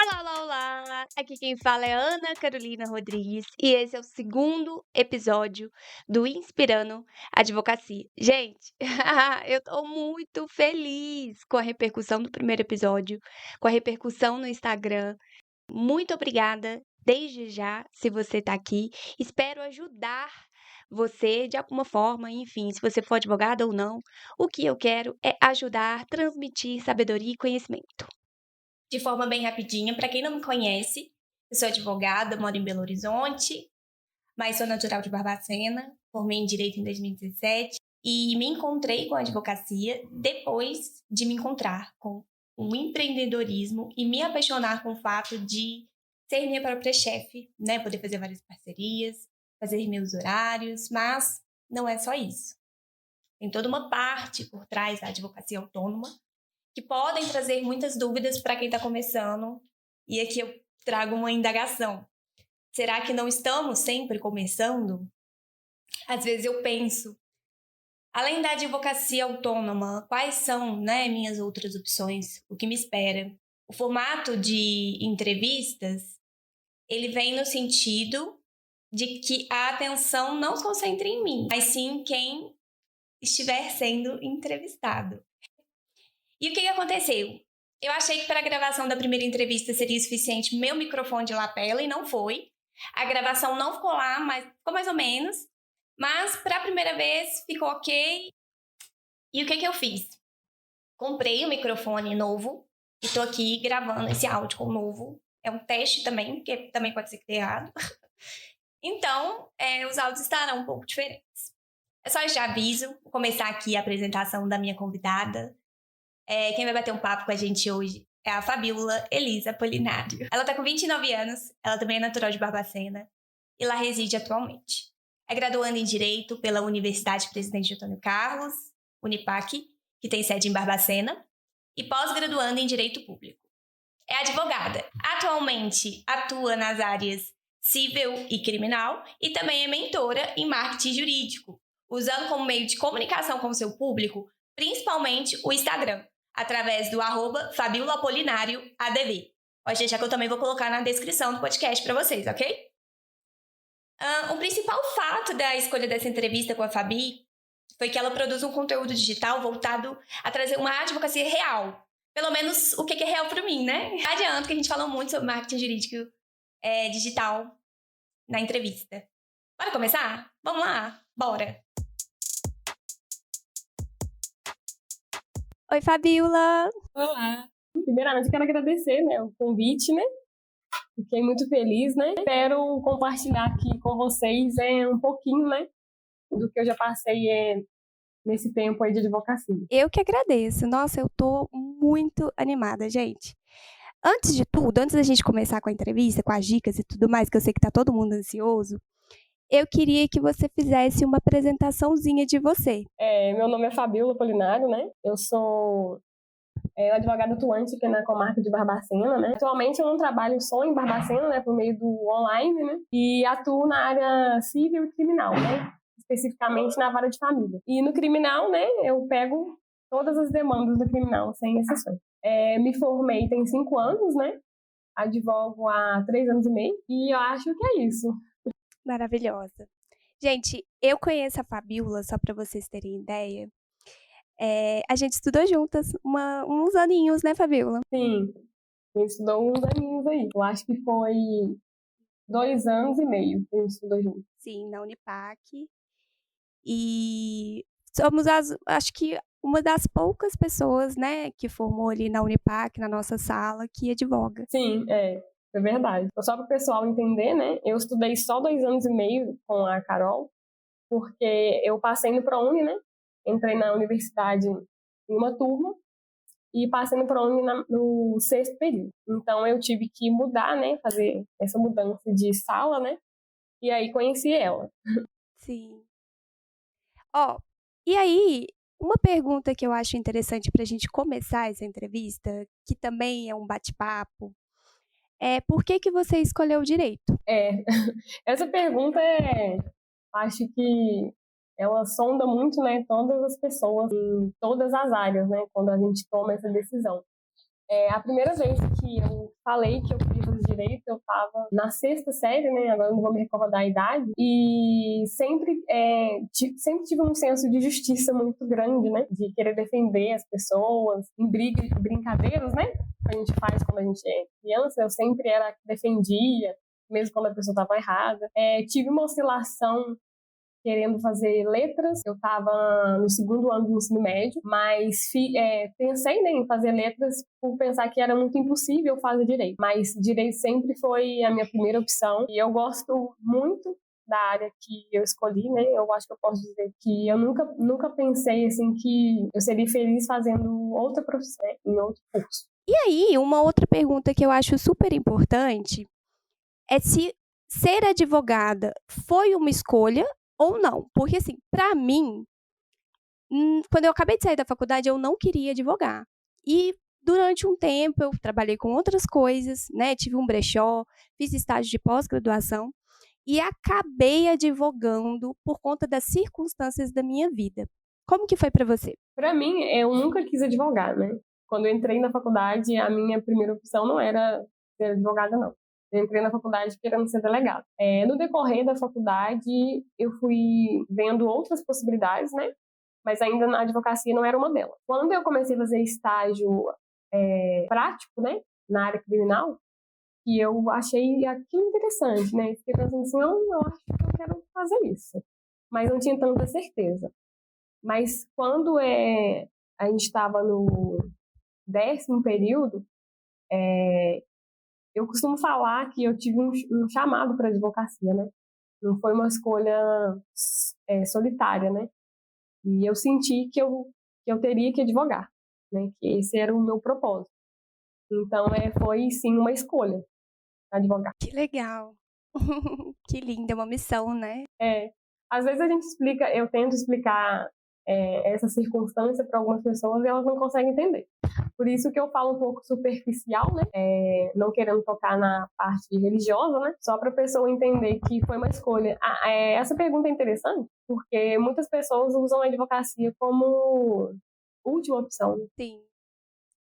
Olá, olá, olá! Aqui quem fala é Ana Carolina Rodrigues e esse é o segundo episódio do Inspirando Advocacia. Gente, eu tô muito feliz com a repercussão do primeiro episódio, com a repercussão no Instagram. Muito obrigada desde já, se você tá aqui. Espero ajudar você de alguma forma, enfim, se você for advogada ou não. O que eu quero é ajudar, transmitir sabedoria e conhecimento. De forma bem rapidinha, para quem não me conhece, eu sou advogada, moro em Belo Horizonte, mas sou natural de Barbacena, formei em Direito em 2017 e me encontrei com a advocacia depois de me encontrar com o empreendedorismo e me apaixonar com o fato de ser minha própria chefe, né? Poder fazer várias parcerias, fazer meus horários, mas não é só isso. Tem toda uma parte por trás da advocacia autônoma que podem trazer muitas dúvidas para quem está começando. E aqui eu trago uma indagação. Será que não estamos sempre começando? Às vezes eu penso, além da advocacia autônoma, quais são, minhas outras opções? O que me espera? O formato de entrevistas, ele vem no sentido de que a atenção não se concentre em mim, mas sim em quem estiver sendo entrevistado. E o que aconteceu? Eu achei que para a gravação da primeira entrevista seria suficiente meu microfone de lapela e não foi. A gravação não ficou lá, mas ficou mais ou menos. Mas para a primeira vez ficou ok. E o que eu fiz? Comprei um microfone novo e estou aqui gravando esse áudio com o novo. É um teste também, porque também pode ser que dê errado. Então, os áudios estarão um pouco diferentes. É só este aviso. Vou começar aqui a apresentação da minha convidada. Quem vai bater um papo com a gente hoje é a Fabíola Elisa Polinário. Ela tá com 29 anos, ela também é natural de Barbacena e lá reside atualmente. É graduanda em Direito pela Universidade Presidente Antônio Carlos, Unipac, que tem sede em Barbacena, e pós-graduanda em Direito Público. É advogada. Atualmente atua nas áreas civil e criminal e também é mentora em marketing jurídico, usando como meio de comunicação com o seu público, principalmente o Instagram, através do @FabiolaApolinário_ADV. Pode deixar que eu também vou colocar na descrição do podcast para vocês, ok? O principal fato da escolha dessa entrevista com a Fabi foi que ela produz um conteúdo digital voltado a trazer uma advocacia real. Pelo menos o que é real para mim, né? Adianto que a gente falou muito sobre marketing jurídico digital na entrevista. Bora começar? Vamos lá? Bora! Oi, Fabiola! Olá! Primeiramente, quero agradecer, o convite, Fiquei muito feliz, Espero compartilhar aqui com vocês um pouquinho, do que eu já passei nesse tempo aí de advocacia. Eu que agradeço. Nossa, eu tô muito animada, gente. Antes de tudo, antes da gente começar com a entrevista, com as dicas e tudo mais, que eu sei que tá todo mundo ansioso, eu queria que você fizesse uma apresentaçãozinha de você. Meu nome é Fabíola Polinário, Eu sou advogada atuante aqui na comarca de Barbacena, Atualmente eu não trabalho só em Barbacena, por meio do online, E atuo na área civil e criminal, Especificamente na vara de família. E no criminal, eu pego todas as demandas do criminal, sem exceções. Me formei tem 5 anos, Advogo há 3 anos e meio. E eu acho que é isso. Maravilhosa. Gente, eu conheço a Fabiola, só para vocês terem ideia. A gente estudou juntas uns aninhos, né, Fabiola? Sim, a gente estudou uns aninhos aí. Eu acho que foi 2 anos e meio que a gente estudou junto. Sim, na Unipac. E somos acho que uma das poucas pessoas, né, que formou ali na Unipac, na nossa sala, que advoga. Sim, é verdade. Só para o pessoal entender, eu estudei só 2 anos e meio com a Carol, porque eu passei no ProUni, Entrei na universidade em uma turma e passei no ProUni no 6º período. Então eu tive que mudar, fazer essa mudança de sala, E aí conheci ela. Sim. Ó, e aí, uma pergunta que eu acho interessante para a gente começar essa entrevista, que também é um bate-papo, é por que você escolheu direito? Essa pergunta acho que ela sonda muito, todas as pessoas em todas as áreas, quando a gente toma essa decisão. A primeira vez que eu falei que eu queria fazer direito, eu estava na sexta série, né? Agora eu não vou me recordar a idade. E sempre tive um senso de justiça muito grande, né? De querer defender as pessoas em brincadeiras, né? Que a gente faz quando a gente é criança. Eu sempre era a que defendia, mesmo quando a pessoa estava errada. Tive uma oscilação querendo fazer letras. Eu estava no segundo ano do ensino médio, mas pensei, né, em fazer letras por pensar que era muito impossível fazer direito. Mas direito sempre foi a minha primeira opção e eu gosto muito da área que eu escolhi, né? Eu acho que eu posso dizer que eu nunca pensei assim que eu seria feliz fazendo outra profissão, né, em outro curso. E aí, uma outra pergunta que eu acho super importante é se ser advogada foi uma escolha ou não. Porque, assim, para mim, quando eu acabei de sair da faculdade, eu não queria advogar. E durante um tempo eu trabalhei com outras coisas, né? Tive um brechó, fiz estágio de pós-graduação e acabei advogando por conta das circunstâncias da minha vida. Como que foi para você? Para mim, eu nunca quis advogar, né? Quando eu entrei na faculdade, a minha primeira opção não era ser advogada, não. Eu entrei na faculdade querendo ser delegado. No decorrer da faculdade, eu fui vendo outras possibilidades, né? Mas ainda na advocacia não era uma delas. Quando eu comecei a fazer estágio prático, né? Na área criminal, que eu achei aquilo interessante, né? Fiquei pensando assim, eu acho que eu quero fazer isso. Mas não tinha tanta certeza. Mas quando a gente estava no 10º período, eu costumo falar que eu tive um chamado para advocacia, né? Não foi uma escolha solitária, né? E eu senti que eu teria que advogar, né? Que esse era o meu propósito. Então, foi sim uma escolha, advogar. Que legal. Que lindo, é uma missão, né? Às vezes eu tento explicar essa circunstância para algumas pessoas e elas não conseguem entender. Por isso que eu falo um pouco superficial, né? Não querendo tocar na parte religiosa, né? Só para a pessoa entender que foi uma escolha. Essa pergunta é interessante, porque muitas pessoas usam a advocacia como última opção. Sim.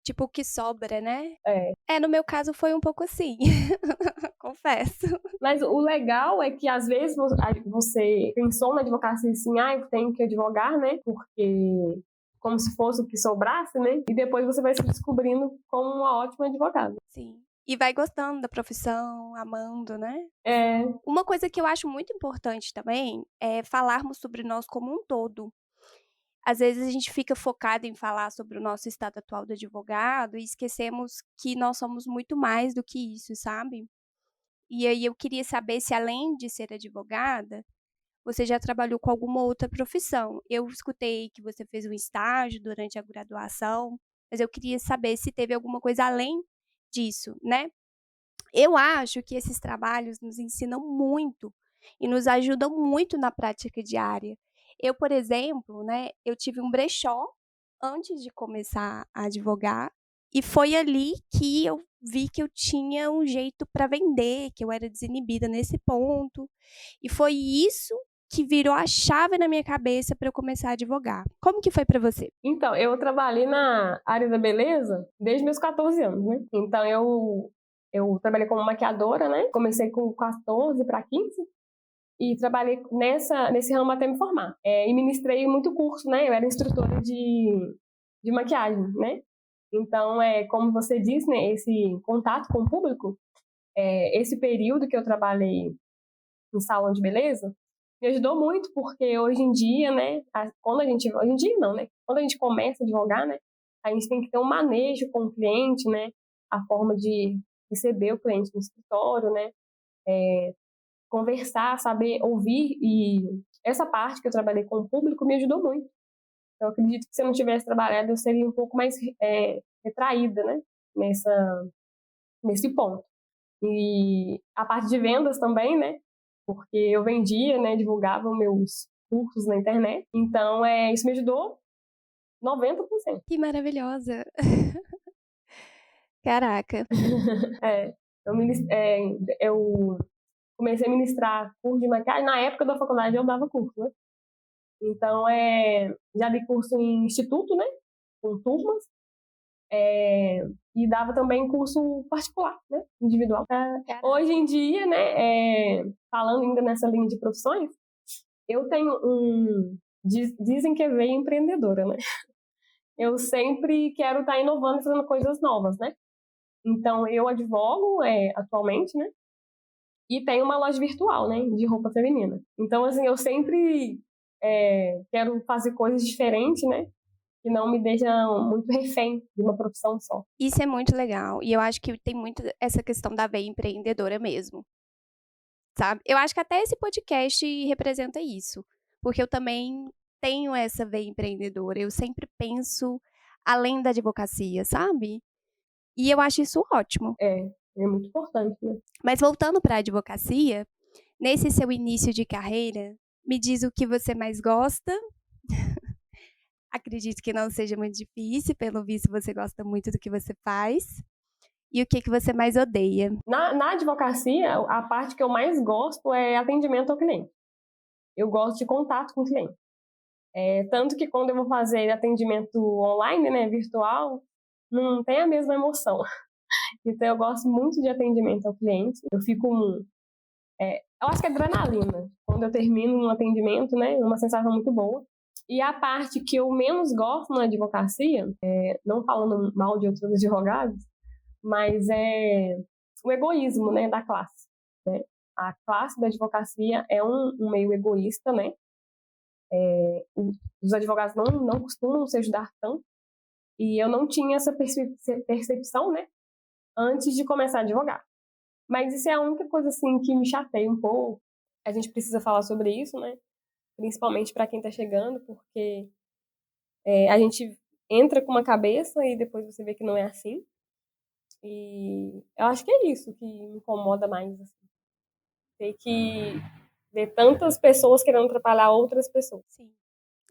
Tipo, o que sobra, né? É. No meu caso foi um pouco assim. Confesso. Mas o legal é que, às vezes, você pensou na advocacia assim, eu tenho que advogar, né? Porque como se fosse o que sobrasse, né? E depois você vai se descobrindo como uma ótima advogada. Sim. E vai gostando da profissão, amando, né? É, Uma coisa que eu acho muito importante também é falarmos sobre nós como um todo. Às vezes a gente fica focado em falar sobre o nosso estado atual de advogado e esquecemos que nós somos muito mais do que isso, sabe? E aí eu queria saber se, além de ser advogada, você já trabalhou com alguma outra profissão. Eu escutei que você fez um estágio durante a graduação, mas eu queria saber se teve alguma coisa além disso, né? Eu acho que esses trabalhos nos ensinam muito e nos ajudam muito na prática diária. Eu, por exemplo, né, eu tive um brechó antes de começar a advogar e foi ali que eu vi que eu tinha um jeito para vender, que eu era desinibida nesse ponto. E foi isso que virou a chave na minha cabeça para eu começar a advogar. Como que foi para você? então, eu trabalhei na área da beleza desde meus 14 anos, né? Então, eu trabalhei como maquiadora, né? Comecei com 14 para 15 e trabalhei nesse ramo até me formar. E ministrei muito curso, né? Eu era instrutora de maquiagem, né? Então, como você disse, né? Esse contato com o público, esse período que eu trabalhei em salão de beleza, me ajudou muito, porque hoje em dia, né, hoje em dia não, né, quando a gente começa a advogar, né, a gente tem que ter um manejo com o cliente, né, a forma de receber o cliente no escritório, né, conversar, saber ouvir, e essa parte que eu trabalhei com o público me ajudou muito. Então, eu acredito que se eu não tivesse trabalhado, eu seria um pouco mais retraída, né, nesse ponto. E a parte de vendas também, né, porque eu vendia, né, divulgava meus cursos na internet. Então, isso me ajudou 90%. Que maravilhosa! Caraca. É, eu comecei a ministrar curso de maquiagem. Na época da faculdade eu dava curso, né? Então, já dei curso em instituto, né, com turmas. E dava também curso particular, né? Individual. Caraca. Hoje em dia, né? Falando ainda nessa linha de profissões, eu tenho dizem que é veia empreendedora, né? Eu sempre quero estar inovando e fazendo coisas novas, né? Então, eu advogo atualmente, né? E tenho uma loja virtual, né? De roupa feminina. Então, assim, eu sempre quero fazer coisas diferentes, né? Que não me deixam muito refém de uma profissão só. Isso é muito legal. E eu acho que tem muito essa questão da veia empreendedora mesmo. Sabe? Eu acho que até esse podcast representa isso. Porque eu também tenho essa veia empreendedora. Eu sempre penso além da advocacia, sabe? E eu acho isso ótimo. É muito importante, né? Mas voltando para a advocacia, nesse seu início de carreira, me diz o que você mais gosta. Acredito que não seja muito difícil, pelo visto você gosta muito do que você faz. E o que você mais odeia? Na advocacia, a parte que eu mais gosto é atendimento ao cliente. Eu gosto de contato com o cliente. Tanto que quando eu vou fazer atendimento online, né, virtual, não tem a mesma emoção. Então, eu gosto muito de atendimento ao cliente. Eu fico... eu acho que é adrenalina. Quando eu termino um atendimento, né, é uma sensação muito boa. E a parte que eu menos gosto na advocacia, não falando mal de outros advogados, mas é o egoísmo, né, da classe. Né? A classe da advocacia é um meio egoísta, né? Os advogados não costumam se ajudar tanto. E eu não tinha essa percepção, né, antes de começar a advogar. Mas isso é a única coisa, assim, que me chateia um pouco. A gente precisa falar sobre isso, né? Principalmente para quem está chegando, porque a gente entra com uma cabeça e depois você vê que não é assim. E eu acho que é isso que me incomoda mais, assim. Ter que ver tantas pessoas querendo atrapalhar outras pessoas. Sim,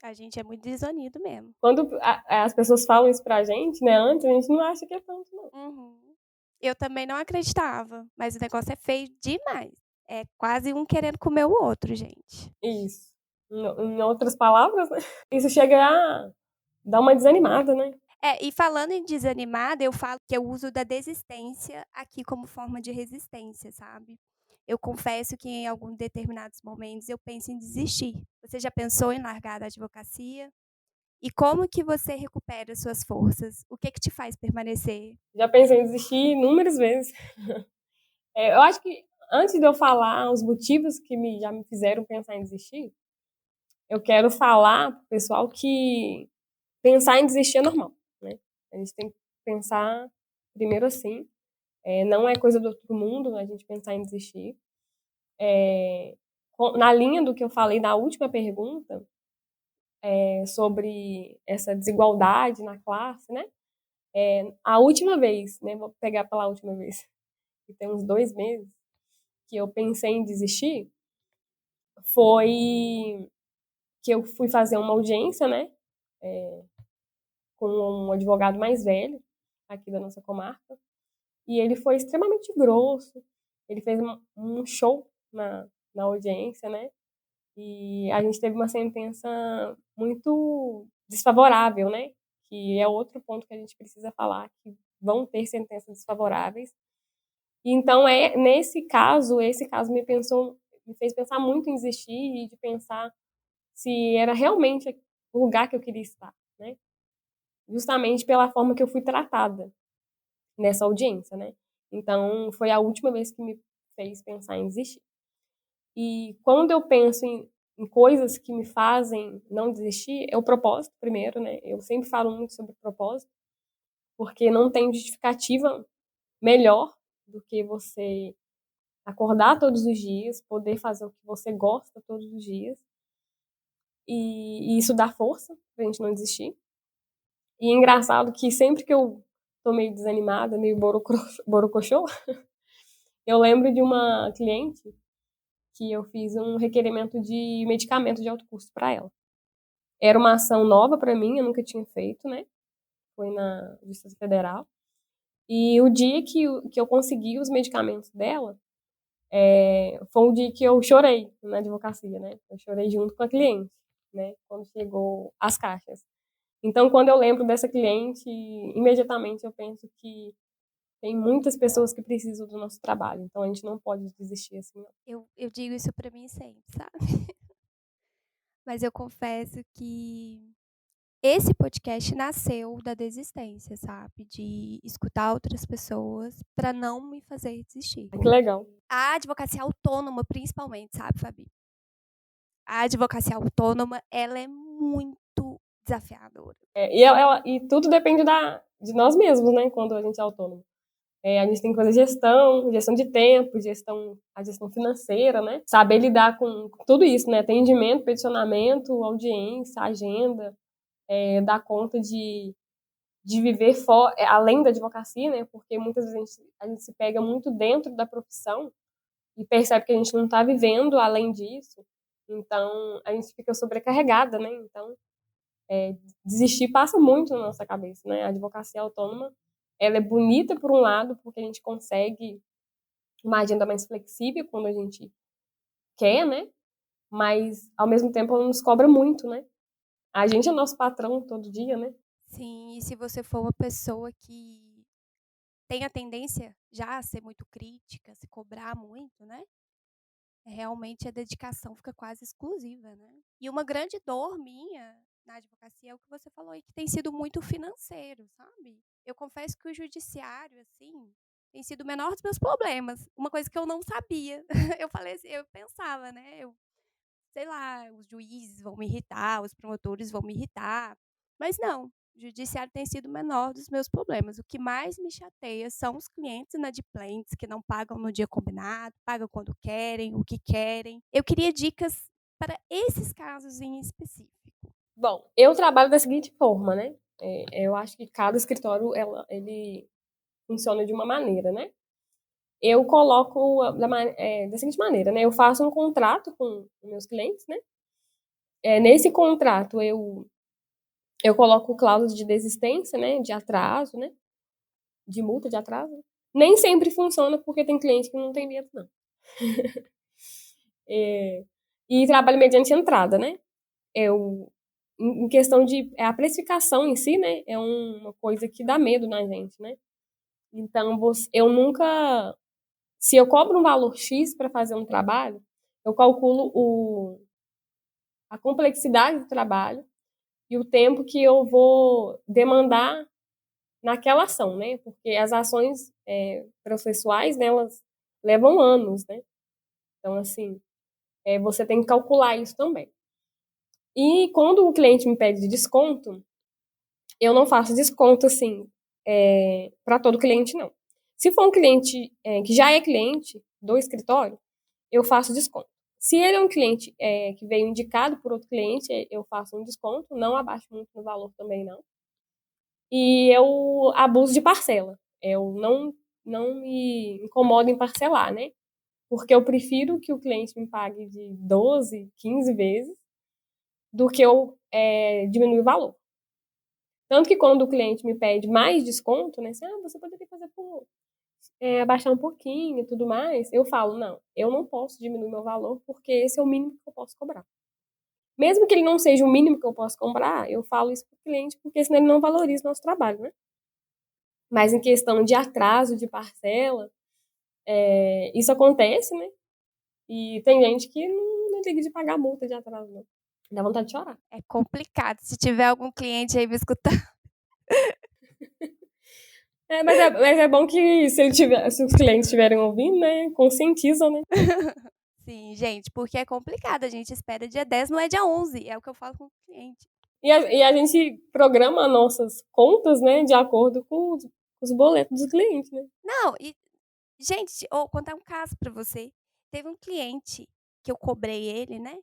a gente é muito desunido mesmo. Quando as pessoas falam isso pra gente, né, antes, a gente não acha que é tanto, não. Uhum. Eu também não acreditava, mas o negócio é feio demais. É quase um querendo comer o outro, gente. Isso. Em outras palavras, né? Isso chega a dar uma desanimada, né? E falando em desanimada, eu falo que eu uso da desistência aqui como forma de resistência, sabe? Eu confesso que em alguns determinados momentos eu penso em desistir. Você já pensou em largar da advocacia? E como que você recupera suas forças? O que te faz permanecer? Já pensei em desistir inúmeras vezes. Eu acho que antes de eu falar os motivos que já me fizeram pensar em desistir, eu quero falar pro pessoal que pensar em desistir é normal, né? A gente tem que pensar primeiro assim. Não é coisa do outro mundo a gente pensar em desistir. Na linha do que eu falei na última pergunta, sobre essa desigualdade na classe, né? A última vez, né? Vou pegar pela última vez, que tem uns 2 meses, que eu pensei em desistir, foi que eu fui fazer uma audiência, né? Com um advogado mais velho, aqui da nossa comarca, e ele foi extremamente grosso, ele fez um show na audiência, né? E a gente teve uma sentença muito desfavorável, né? Que é outro ponto que a gente precisa falar, que vão ter sentenças desfavoráveis. E então, esse caso me fez pensar muito em desistir e de pensar se era realmente o lugar que eu queria estar, né? Justamente pela forma que eu fui tratada nessa audiência, né? Então, foi a última vez que me fez pensar em desistir. E quando eu penso em coisas que me fazem não desistir, é o propósito primeiro, né? Eu sempre falo muito sobre propósito, porque não tem justificativa melhor do que você acordar todos os dias, poder fazer o que você gosta todos os dias, e isso dá força pra gente não desistir. E é engraçado que sempre que eu tô meio desanimada, meio borocochô, eu lembro de uma cliente que eu fiz um requerimento de medicamento de alto custo para ela. Era uma ação nova para mim, eu nunca tinha feito, né? Foi na Justiça Federal. E o dia que eu consegui os medicamentos dela, foi um dia que eu chorei na advocacia, né? Eu chorei junto com a cliente, né? Quando chegou as caixas. Então, quando eu lembro dessa cliente, imediatamente eu penso que tem muitas pessoas que precisam do nosso trabalho. Então, a gente não pode desistir assim, não. Eu digo isso pra mim sempre, sabe? Mas eu confesso que esse podcast nasceu da desistência, sabe? De escutar outras pessoas pra não me fazer desistir. Que legal. A advocacia autônoma, principalmente, sabe, Fabi? A advocacia autônoma, ela é muito desafiadora. E tudo depende de nós mesmos, né? Quando a gente é autônomo. A gente tem que fazer gestão de tempo, a gestão financeira, né? Saber lidar com tudo isso, né? Atendimento, peticionamento, audiência, agenda, dar conta de viver além da advocacia, né? Porque muitas vezes a gente se pega muito dentro da profissão e percebe que a gente não está vivendo além disso. Então, a gente fica sobrecarregada, né? Então, desistir passa muito na nossa cabeça, né? A advocacia autônoma, ela é bonita por um lado, porque a gente consegue uma agenda mais flexível quando a gente quer, né? Mas, ao mesmo tempo, ela nos cobra muito, né? A gente é nosso patrão todo dia, né? Sim, e se você for uma pessoa que tem a tendência já a ser muito crítica, se cobrar muito, né? Realmente a dedicação fica quase exclusiva, né? E uma grande dor minha na advocacia é o que você falou aí, que tem sido muito financeiro, sabe? Eu confesso que o judiciário, assim, tem sido o menor dos meus problemas. Uma coisa que eu não sabia. Eu falei assim, eu pensava, né? Sei lá, os juízes vão me irritar, os promotores vão me irritar. Mas não, o judiciário tem sido o menor dos meus problemas. O que mais me chateia são os clientes inadimplentes que não pagam no dia combinado, pagam quando querem, o que querem. Eu queria dicas para esses casos em específico. Bom, eu trabalho da seguinte forma, né? Eu acho que cada escritório, ele funciona de uma maneira, né? Eu coloco da seguinte maneira, né? Eu faço um contrato com os meus clientes, né? Nesse contrato, eu coloco cláusula de desistência, né? De atraso, né? De multa de atraso. Nem sempre funciona, porque tem cliente que não tem medo, não. E trabalho mediante entrada, né? Em questão de... A precificação em si, né? É uma coisa que dá medo na gente, né? Então, eu nunca... Se eu cobro um valor X para fazer um trabalho, eu calculo a complexidade do trabalho e o tempo que eu vou demandar naquela ação, né? Porque as ações processuais, né, elas levam anos, né? Então, assim, você tem que calcular isso também. E quando o cliente me pede desconto, eu não faço desconto, assim, para todo cliente, não. Se for um cliente que já é cliente do escritório, eu faço desconto. Se ele é um cliente que veio indicado por outro cliente, eu faço um desconto, não abaixo muito no valor também, não. E eu abuso de parcela. Eu não me incomodo em parcelar, né? Porque eu prefiro que o cliente me pague de 12, 15 vezes do que eu diminuir o valor. Tanto que quando o cliente me pede mais desconto, né? Assim, você poderia fazer por abaixar um pouquinho e tudo mais, eu falo, não, eu não posso diminuir meu valor porque esse é o mínimo que eu posso cobrar. Mesmo que ele não seja o mínimo que eu posso cobrar, eu falo isso para o cliente porque senão ele não valoriza o nosso trabalho, né? Mas em questão de atraso de parcela, isso acontece, né? E tem gente que não liga de pagar multa de atraso, não. Dá vontade de chorar. É complicado. Se tiver algum cliente aí me escutando. Mas é bom que se os clientes estiverem ouvindo, né? Conscientizam, né? Sim, gente, porque é complicado. A gente espera dia 10, não é dia 11. É o que eu falo com o cliente. E a gente programa nossas contas, né? De acordo com os boletos dos clientes, né? Não, e, gente, vou contar um caso pra você. Teve um cliente que eu cobrei ele, né?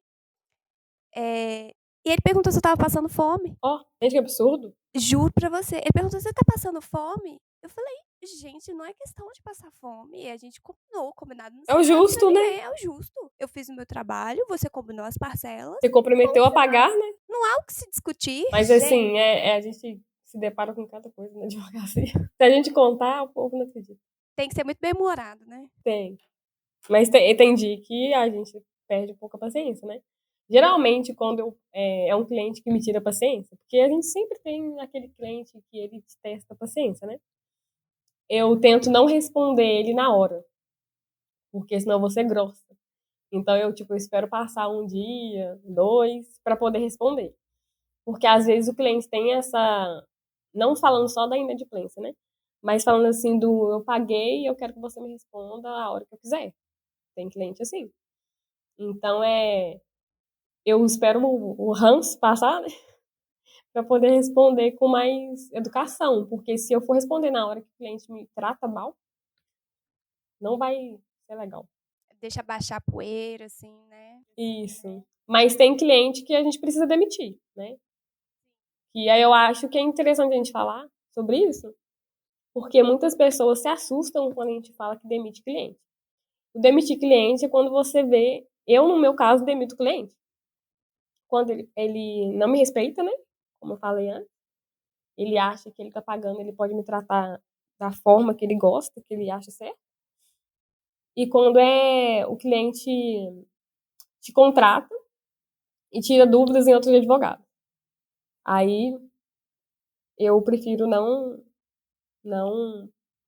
E ele perguntou se eu tava passando fome. Gente, que absurdo. Juro pra você. Ele perguntou se você tá passando fome. Eu falei, gente, não é questão de passar fome. A gente combinou, combinado não É o justo, né? É o justo. Eu fiz o meu trabalho, você combinou as parcelas. Você comprometeu a pagar, né? Não há o que se discutir. Mas assim, a gente se depara com cada coisa na advocacia. Se a gente contar, o povo não acredita. Tem que ser muito bem humorado, né? Tem. Mas tem dia que a gente perde um pouco a paciência, né? Geralmente, quando é um cliente que me tira a paciência, porque a gente sempre tem aquele cliente que ele testa a paciência, né? Eu tento não responder ele na hora, porque senão eu vou ser grossa. Então, eu espero passar um dia, 2, para poder responder. Porque, às vezes, o cliente tem essa... Não falando só da inadimplência, né? Mas falando assim eu paguei e eu quero que você me responda a hora que eu quiser. Tem cliente assim. Então, eu espero o ranço passar, né? Para poder responder com mais educação. Porque se eu for responder na hora que o cliente me trata mal, não vai ser legal. Deixa baixar a poeira, assim, né? Isso. Mas tem cliente que a gente precisa demitir, né? E aí eu acho que é interessante a gente falar sobre isso, porque muitas pessoas se assustam quando a gente fala que demite cliente. O demitir cliente é quando você vê, eu no meu caso demito cliente. Quando ele não me respeita, né? Como eu falei antes, ele acha que ele tá pagando, ele pode me tratar da forma que ele gosta, que ele acha certo. E quando o cliente te contrata e tira dúvidas em outro advogado. Aí eu prefiro não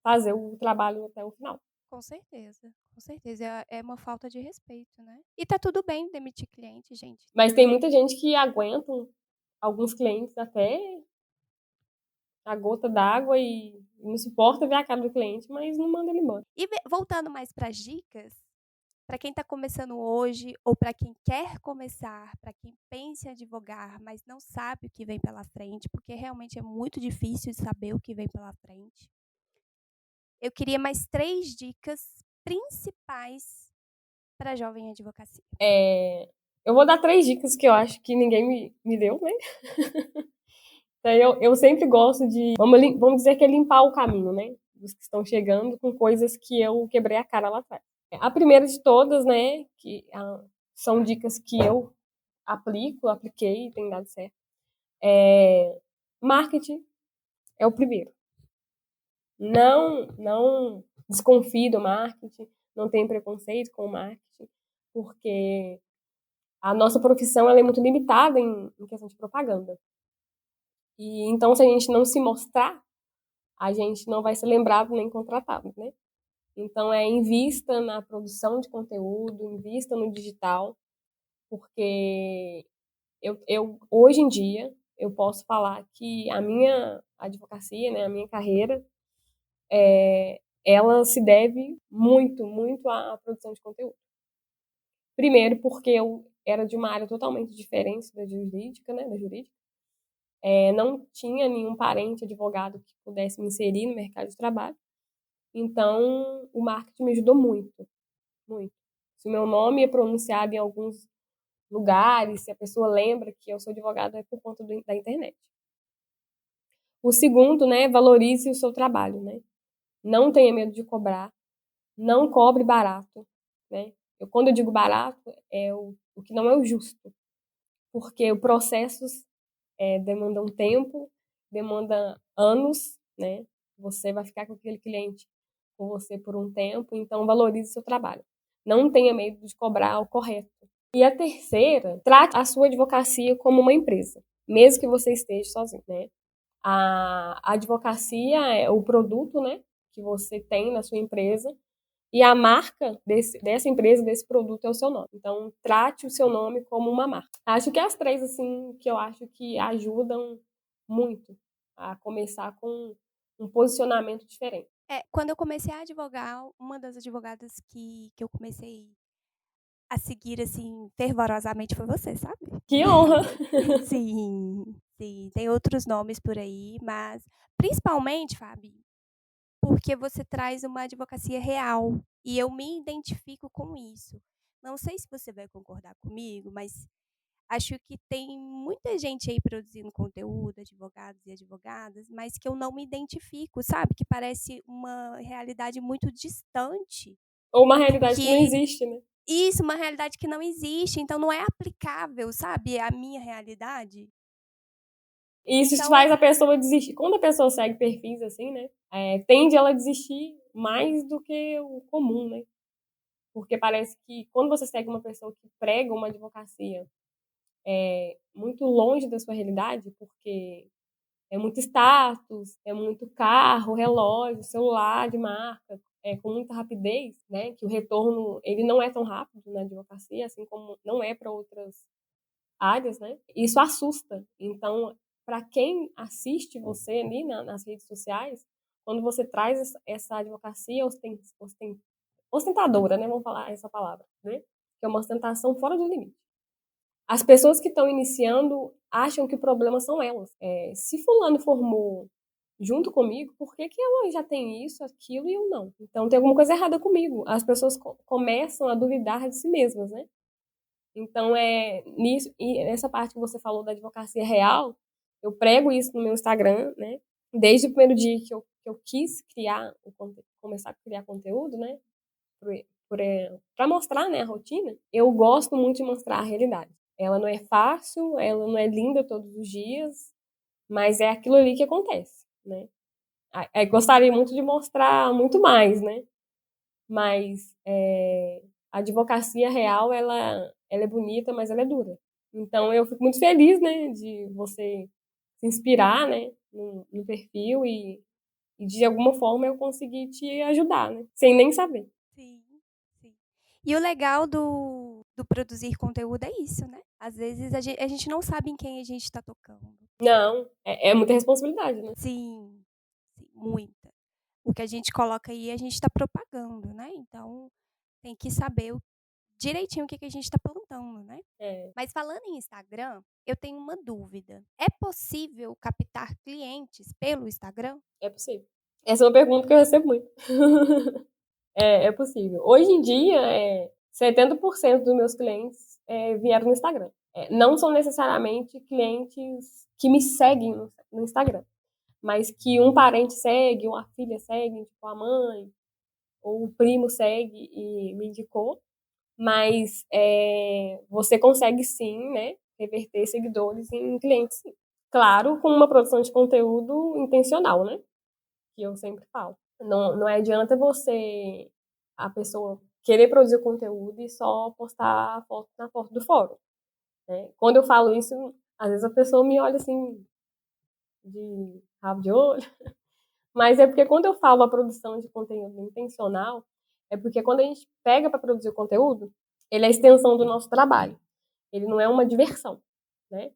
fazer o trabalho até o final. Com certeza, com certeza. É uma falta de respeito, né? E tá tudo bem demitir cliente, gente. Mas tem muita gente que aguenta alguns clientes até a gota d'água e não suporta ver a cara do cliente, mas não manda ele embora. E voltando mais para as dicas, para quem está começando hoje ou para quem quer começar, para quem pensa em advogar, mas não sabe o que vem pela frente, porque realmente é muito difícil saber o que vem pela frente. Eu queria mais 3 dicas principais para jovem advocacia. Eu vou dar 3 dicas que eu acho que ninguém me deu, né? Então, eu sempre gosto de, vamos dizer que é limpar o caminho, né? Dos que estão chegando com coisas que eu quebrei a cara lá atrás. A primeira de todas, né, são dicas que eu apliquei e tem dado certo. Marketing é o primeiro. Não desconfie do marketing, não tenha preconceito com o marketing, porque a nossa profissão ela é muito limitada em questão de propaganda. E então, se a gente não se mostrar, a gente não vai ser lembrado nem contratado, né? Então, invista na produção de conteúdo, invista no digital, porque hoje em dia eu posso falar que a minha advocacia, né, a minha carreira, ela se deve muito, muito à produção de conteúdo. Primeiro, porque eu era de uma área totalmente diferente da jurídica, né, da jurídica. Não tinha nenhum parente advogado que pudesse me inserir no mercado de trabalho. Então, o marketing me ajudou muito, muito. Se o meu nome é pronunciado em alguns lugares, se a pessoa lembra que eu sou advogada, é por conta da internet. O segundo, né, valorize o seu trabalho, né? Não tenha medo de cobrar, não cobre barato, né? Quando eu digo barato, é o que não é o justo, porque os processos demandam tempo, demanda anos, né? Você vai ficar com aquele cliente com você por um tempo, então valorize seu trabalho. Não tenha medo de cobrar o correto. E a terceira, trate a sua advocacia como uma empresa, mesmo que você esteja sozinho, né? A advocacia é o produto, né, que você tem na sua empresa, e a marca dessa empresa, desse produto, é o seu nome. Então, trate o seu nome como uma marca. Acho que as 3, assim, que eu acho que ajudam muito a começar com um posicionamento diferente. Quando eu comecei a advogar, uma das advogadas que eu comecei a seguir, assim, fervorosamente foi você, sabe? Que honra! Sim, sim. Tem outros nomes por aí, mas principalmente, Fabi, porque você traz uma advocacia real e eu me identifico com isso. Não sei se você vai concordar comigo, mas acho que tem muita gente aí produzindo conteúdo, advogados e advogadas, mas que eu não me identifico, sabe? Que parece uma realidade muito distante. Ou uma realidade que não existe, né? Isso, uma realidade que não existe, então não é aplicável, sabe? A minha realidade. E isso Então, faz a pessoa desistir. Quando a pessoa segue perfis assim, né? Tende ela a desistir mais do que o comum, né? Porque parece que quando você segue uma pessoa que prega uma advocacia muito longe da sua realidade, porque é muito status, é muito carro, relógio, celular de marca, com muita rapidez, né? Que o retorno ele não é tão rápido na advocacia, assim como não é para outras áreas, né? Isso assusta. Então, para quem assiste você ali nas redes sociais, quando você traz essa advocacia ostentadora, né? Vamos falar essa palavra, né? Que é uma ostentação fora do limite. As pessoas que estão iniciando acham que o problema são elas. Se fulano formou junto comigo, por que ela já tem isso, aquilo e eu não? Então tem alguma coisa errada comigo. As pessoas começam a duvidar de si mesmas, né? Então nisso, e nessa parte que você falou da advocacia real, eu prego isso no meu Instagram, né? Desde o primeiro dia que eu quis começar a criar conteúdo, né? Para mostrar, né, a rotina, eu gosto muito de mostrar a realidade. Ela não é fácil, ela não é linda todos os dias, mas é aquilo ali que acontece, né? Gostaria muito de mostrar muito mais, né? Mas a advocacia real, ela é bonita, mas ela é dura. Então, eu fico muito feliz, né, de você se inspirar, né, no perfil e de alguma forma eu conseguir te ajudar, né? Sem nem saber. Sim, sim. E o legal do produzir conteúdo é isso, né? Às vezes a gente não sabe em quem a gente está tocando. Não, é muita responsabilidade, né? Sim, sim, muita. O que a gente coloca aí, a gente está propagando, né? Então, tem que saber direitinho o que a gente está plantando, né? É, Mas falando em Instagram, eu tenho uma dúvida. É possível captar clientes pelo Instagram? é possível. Essa é uma pergunta que eu recebo muito. É possível. Hoje em dia, 70% dos meus clientes vieram no Instagram. Não são necessariamente clientes que me seguem no Instagram, mas que um parente segue, ou a filha segue, tipo a mãe, ou o primo segue e me indicou. Mas você consegue sim, né, reverter seguidores em clientes, sim. Claro, com uma produção de conteúdo intencional, né? Que eu sempre falo. Não adianta a pessoa, querer produzir conteúdo e só postar a foto na foto do fórum, né? Quando eu falo isso, às vezes a pessoa me olha assim, de rabo de olho, mas é porque quando eu falo a produção de conteúdo intencional, é porque quando a gente pega para produzir o conteúdo, ele é a extensão do nosso trabalho. Ele não é uma diversão, né?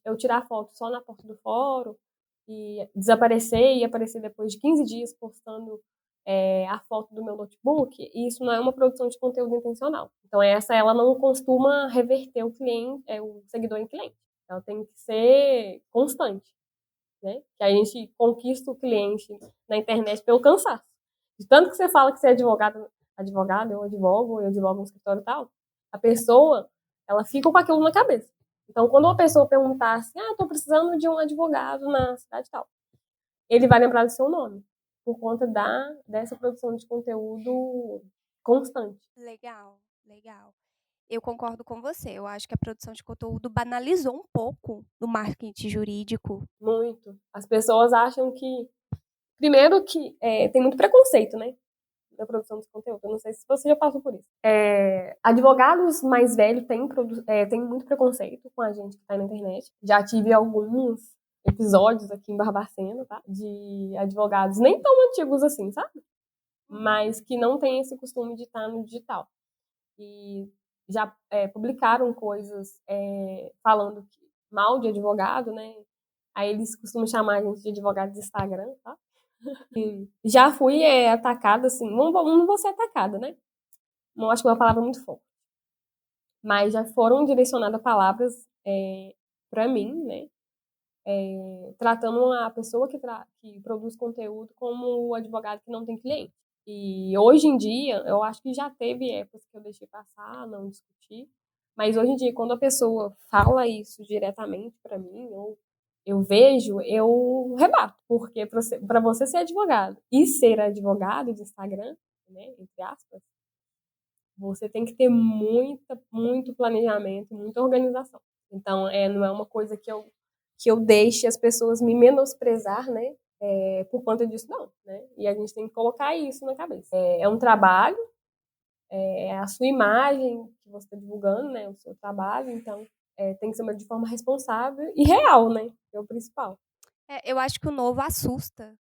Eu tirar foto só na porta do fórum e desaparecer e aparecer depois de 15 dias postando a foto do meu notebook, isso não é uma produção de conteúdo intencional. Então ela não costuma reverter o cliente, o seguidor em cliente. Ela tem que ser constante, né? Que a gente conquista o cliente na internet pelo cansaço. De tanto que você fala que você é advogado, eu advogo no escritório e tal, a pessoa, ela fica com aquilo na cabeça. Então, quando uma pessoa perguntar assim, tô precisando de um advogado na cidade tal, ele vai lembrar do seu nome, por conta dessa produção de conteúdo constante. Legal, legal. Eu concordo com você. Eu acho que a produção de conteúdo banalizou um pouco do marketing jurídico. Muito. As pessoas acham que, primeiro que tem muito preconceito, né? Da produção de conteúdo. Eu não sei se você já passou por isso. Advogados mais velhos têm muito preconceito com a gente que está na internet. Já tive alguns episódios aqui em Barbacena, tá? De advogados nem tão antigos assim, sabe? Mas que não têm esse costume de estar no digital. E já publicaram coisas falando mal de advogado, né? Aí eles costumam chamar a gente de advogado de Instagram, tá? E já fui atacada, assim, não vou ser atacada, né? Não acho que é uma palavra muito forte. Mas já foram direcionadas palavras para mim, né? Tratando a pessoa que produz conteúdo como o advogado que não tem cliente. E hoje em dia, eu acho que já teve épocas que eu deixei passar, não discuti. Mas hoje em dia, quando a pessoa fala isso diretamente para mim, ou eu vejo, eu rebato. Porque para você ser advogado e ser advogado de Instagram, né, entre aspas, você tem que ter muito planejamento, muita organização. Então, não é uma coisa que eu deixe as pessoas me menosprezar, né? Por conta disso, não. Né? E a gente tem que colocar isso na cabeça. É um trabalho, é a sua imagem que você está divulgando, né? O seu trabalho. Então, tem que ser de forma responsável e real, né? Que é o principal. Eu acho que o novo assusta.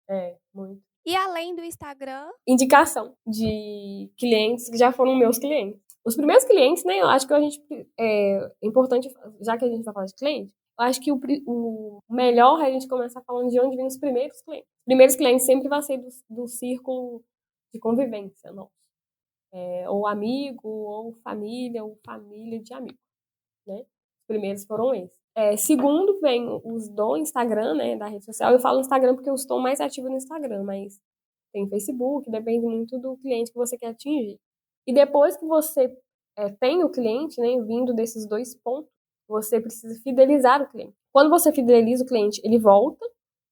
Muito. E além do Instagram? Indicação de clientes que já foram meus clientes. Os primeiros clientes, né? Eu acho que a gente é importante, já que a gente vai falar de cliente, eu acho que o melhor é a gente começar falando de onde vêm os primeiros clientes. Os primeiros clientes sempre vai ser do círculo de convivência nosso. Ou amigo, ou família de amigo, né? Os primeiros foram esses. Segundo, vem os do Instagram, né? Da rede social. Eu falo Instagram porque eu estou mais ativa no Instagram, mas tem Facebook, depende muito do cliente que você quer atingir. E depois que você tem o cliente, né, vindo desses 2 pontos, você precisa fidelizar o cliente. Quando você fideliza o cliente, ele volta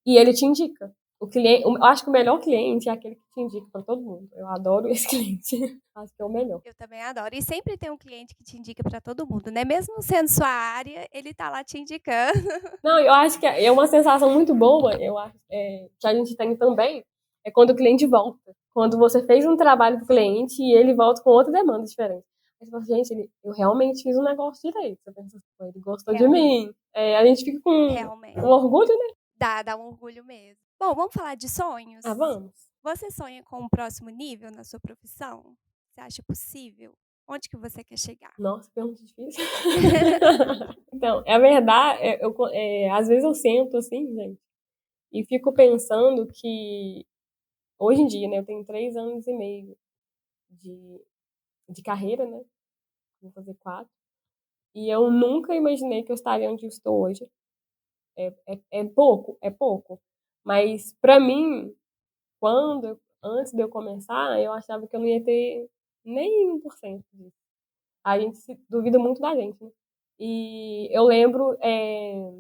e ele te indica. Eu acho que o melhor cliente é aquele que te indica para todo mundo. Eu adoro esse cliente. Acho que é o melhor. Eu também adoro. E sempre tem um cliente que te indica para todo mundo, né? Mesmo não sendo sua área, ele tá lá te indicando. Não, eu acho que é uma sensação muito boa, eu acho, que a gente tem também, é quando o cliente volta. Quando você fez um trabalho pro cliente e ele volta com outra demanda diferente. Aí você fala, gente, eu realmente fiz um negócio direito. Você pensa, ele gostou de mim. A gente fica com Realmente. um orgulho, né? Dá um orgulho mesmo. Bom, vamos falar de sonhos? Vamos. Você sonha com um próximo nível na sua profissão? Você acha possível? Onde que você quer chegar? Nossa, pergunta difícil. Então, é verdade, às vezes eu sento assim, gente, e fico pensando que hoje em dia, né, eu tenho 3 anos e meio de carreira, né? Vou fazer 4. E eu nunca imaginei que eu estaria onde eu estou hoje. É pouco. Mas para mim, antes de eu começar, eu achava que eu não ia ter nem 1% disso. A gente duvida muito da gente, né? E eu lembro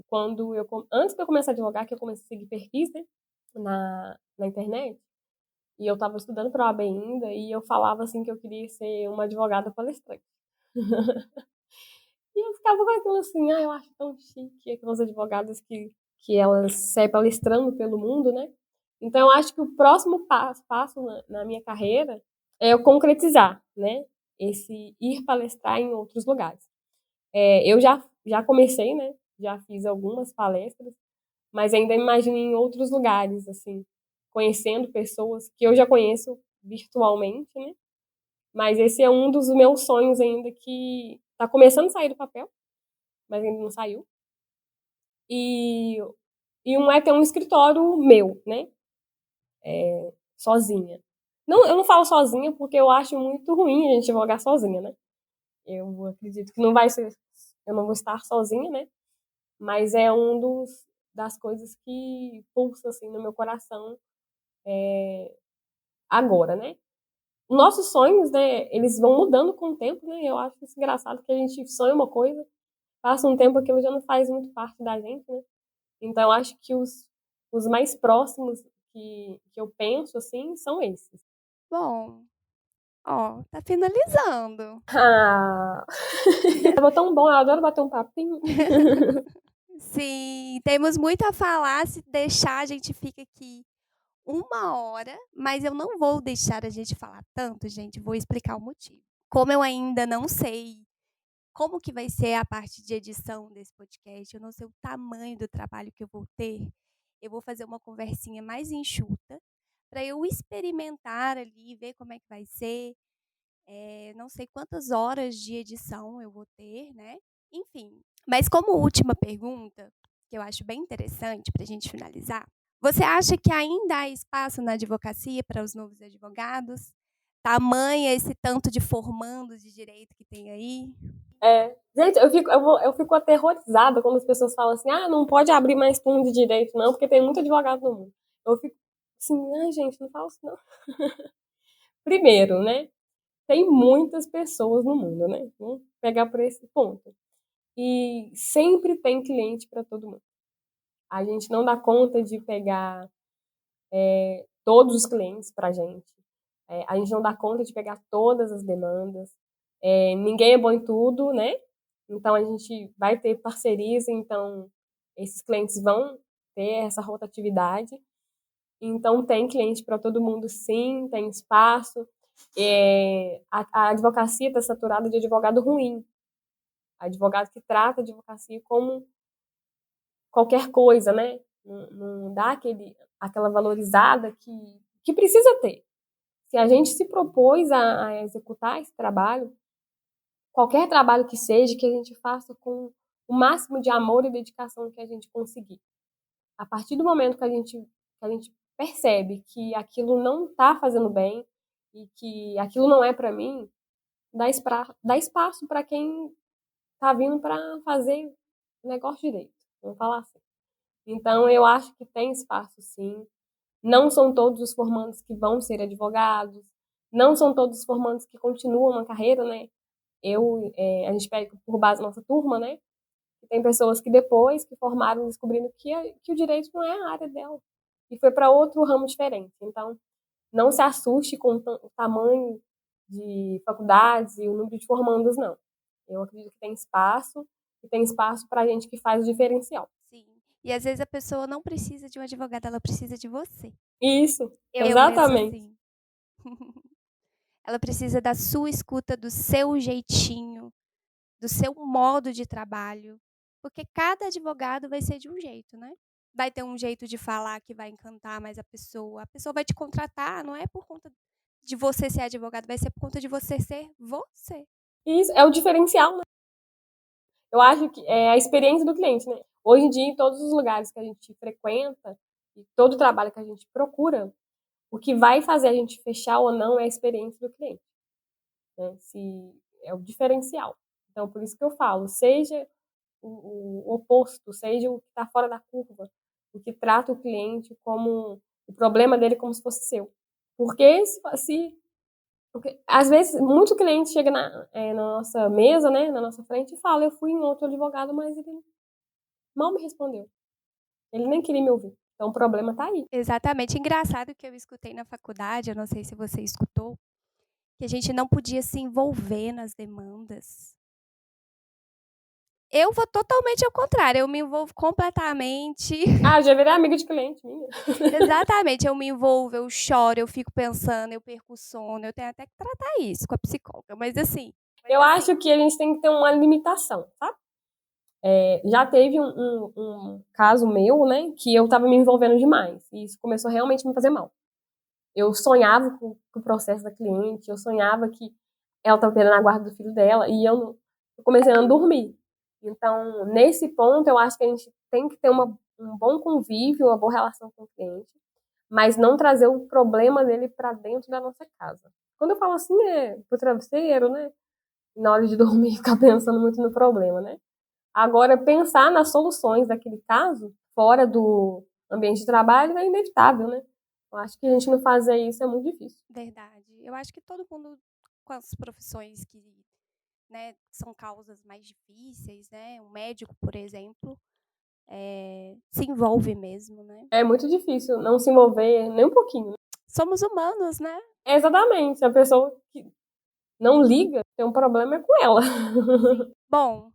quando antes de eu começar a advogar, que eu comecei a seguir perfis, né, na internet, e eu estava estudando para a OAB ainda, e eu falava assim que eu queria ser uma advogada palestrante. E eu ficava com aquilo assim, eu acho tão chique, aquelas advogadas que elas saem palestrando pelo mundo, né? Então, eu acho que o próximo passo na minha carreira é eu concretizar, né? Esse ir palestrar em outros lugares. Eu já comecei, né? Já fiz algumas palestras, mas ainda imagino em outros lugares, assim, conhecendo pessoas que eu já conheço virtualmente, né? Mas esse é um dos meus sonhos ainda que está começando a sair do papel, mas ainda não saiu. E um é ter um escritório meu, né? Sozinha. Não, eu não falo sozinha porque eu acho muito ruim a gente advogar sozinha, né? Eu acredito que não vai ser, eu não vou estar sozinha, né? Mas é das coisas que pulsa assim no meu coração agora, né? Nossos sonhos, né, eles vão mudando com o tempo, né? Eu acho isso engraçado que a gente sonha uma coisa, passa um tempo aquilo já não faz muito parte da gente, né? Então, eu acho que os mais próximos que eu penso, assim, são esses. Bom, tá finalizando. Tava tão bom, eu adoro bater um papinho. Sim, temos muito a falar. Se deixar, a gente fica aqui 1 hora, mas eu não vou deixar a gente falar tanto, gente. Vou explicar o motivo. Como eu ainda não sei como que vai ser a parte de edição desse podcast, eu não sei o tamanho do trabalho que eu vou ter, eu vou fazer uma conversinha mais enxuta para eu experimentar ali, ver como é que vai ser. Não sei quantas horas de edição eu vou ter, né? Enfim. Mas como última pergunta, que eu acho bem interessante para a gente finalizar, você acha que ainda há espaço na advocacia para os novos advogados? Tamanha esse tanto de formandos de direito que tem aí? Gente, eu fico aterrorizada quando as pessoas falam assim, não pode abrir mais turno de direito, não, porque tem muito advogado no mundo. Eu fico assim, gente, não fala isso, não. Primeiro, né? Tem muitas pessoas no mundo, né? Vamos pegar por esse ponto. E sempre tem cliente para todo mundo. A gente não dá conta de pegar todos os clientes para a gente. A gente não dá conta de pegar todas as demandas. Ninguém é bom em tudo, né? Então, a gente vai ter parcerias, então esses clientes vão ter essa rotatividade. Então, tem cliente para todo mundo, sim, tem espaço. A advocacia está saturada de advogado ruim. Advogado que trata a advocacia como qualquer coisa, né? Não dá aquela valorizada que precisa ter. Se a gente se propôs a executar esse trabalho, qualquer trabalho que seja, que a gente faça com o máximo de amor e dedicação que a gente conseguir. A partir do momento que a gente percebe que aquilo não está fazendo bem e que aquilo não é para mim, dá espaço para quem está vindo para fazer o negócio direito. Vamos falar assim. Então, eu acho que tem espaço, sim. Não são todos os formandos que vão ser advogados, não são todos os formandos que continuam na carreira, né? A gente pega por base a nossa turma, né? Tem pessoas que depois que formaram descobrindo que o direito não é a área dela e foi para outro ramo diferente. Então, não se assuste com o tamanho de faculdades e o número de formandos, não. Eu acredito que tem espaço e tem espaço para a gente que faz o diferencial. Sim. E às vezes a pessoa não precisa de um advogado, ela precisa de você. Isso, Eu penso exatamente. assim. Ela precisa da sua escuta, do seu jeitinho, do seu modo de trabalho. Porque cada advogado vai ser de um jeito, né? Vai ter um jeito de falar que vai encantar mais a pessoa. A pessoa vai te contratar, não é por conta de você ser advogado, vai ser por conta de você ser você. Isso é o diferencial, né? Eu acho que é a experiência do cliente, né? Hoje em dia, em todos os lugares que a gente frequenta, e todo o trabalho que a gente procura, o que vai fazer a gente fechar ou não é a experiência do cliente, né? Se é o diferencial. Então, por isso que eu falo, seja o oposto, seja o que está fora da curva, o que trata o cliente como o problema dele como se fosse seu. Porque às vezes muito cliente chega na nossa mesa, né, na nossa frente e fala, eu fui em outro advogado, mas ele mal me respondeu. Ele nem queria me ouvir. Então o problema está aí. Exatamente. Engraçado que eu escutei na faculdade, eu não sei se você escutou, que a gente não podia se envolver nas demandas. Eu vou totalmente ao contrário, eu me envolvo completamente. Ah, já virei amiga de cliente minha. Exatamente, eu me envolvo, eu choro, eu fico pensando, eu perco o sono, eu tenho até que tratar isso com a psicóloga, mas assim... Eu acho que a gente tem que ter uma limitação, sabe? Já teve um caso meu, né, que eu estava me envolvendo demais. E isso começou realmente a me fazer mal. Eu sonhava com o processo da cliente, eu sonhava que ela estava perdendo a guarda do filho dela, e eu comecei a não dormir. Então, nesse ponto, eu acho que a gente tem que ter um bom convívio, uma boa relação com o cliente, mas não trazer o problema dele para dentro da nossa casa. Quando eu falo assim, é pro travesseiro, né? Na hora de dormir, ficar pensando muito no problema, né? Agora, pensar nas soluções daquele caso, fora do ambiente de trabalho, é inevitável, né? Eu acho que a gente não fazer isso é muito difícil. Verdade. Eu acho que todo mundo com as profissões que, né, são causas mais difíceis, né? Um médico, por exemplo, se envolve mesmo, né? É muito difícil não se envolver nem um pouquinho, né? Somos humanos, né? Exatamente. A pessoa que não liga, tem um problema é com ela. Bom,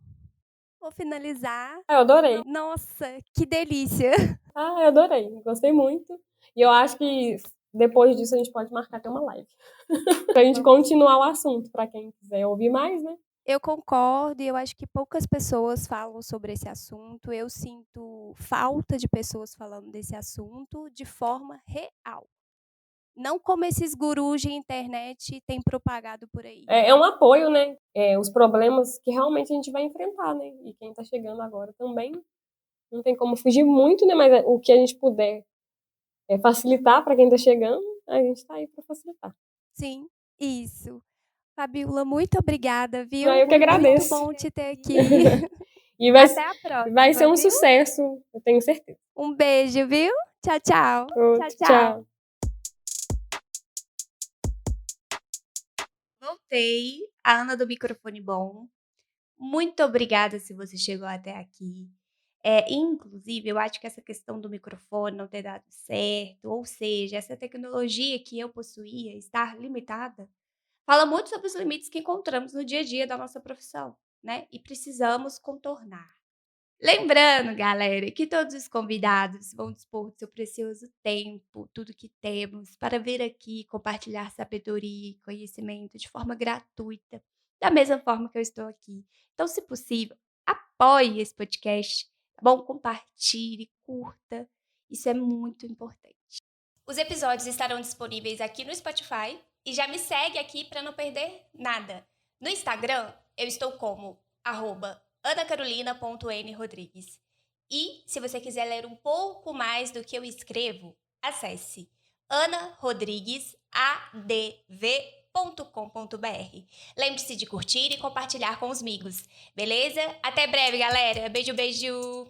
vou finalizar. Eu adorei. Nossa, que delícia! Eu adorei. Gostei muito. E eu acho que depois disso a gente pode marcar até uma live. Pra gente continuar o assunto, pra quem quiser ouvir mais, né? Eu concordo e eu acho que poucas pessoas falam sobre esse assunto. Eu sinto falta de pessoas falando desse assunto de forma real. Não como esses gurus de internet têm propagado por aí. É um apoio, né? Os problemas que realmente a gente vai enfrentar, né? E quem tá chegando agora também não tem como fugir muito, né? Mas o que a gente puder facilitar para quem tá chegando, a gente tá aí para facilitar. Sim, isso. Fabiola, muito obrigada, viu? Eu que agradeço. Muito bom te ter aqui. E Até a próxima. vai ser um viu? sucesso, eu tenho certeza. Um beijo, viu? Tchau, tchau. Outro, tchau. Voltei, a Ana do Microfone Bom. Muito obrigada se você chegou até aqui. Inclusive, eu acho que essa questão do microfone não ter dado certo, ou seja, essa tecnologia que eu possuía estar limitada, fala muito sobre os limites que encontramos no dia a dia da nossa profissão, né? E precisamos contornar. Lembrando, galera, que todos os convidados vão dispor do seu precioso tempo, tudo que temos, para vir aqui compartilhar sabedoria e conhecimento de forma gratuita. da mesma forma que eu estou aqui. Então, se possível, apoie esse podcast, tá bom? Compartilhe, curta. Isso é muito importante. Os episódios estarão disponíveis aqui no Spotify e já me segue aqui para não perder nada. No Instagram, eu estou como @anacarolina.nrodrigues. E se você quiser ler um pouco mais do que eu escrevo, acesse anarodriguesadv.com.br. Lembre-se de curtir e compartilhar com os amigos, beleza? Até breve, galera. Beijo, beijo!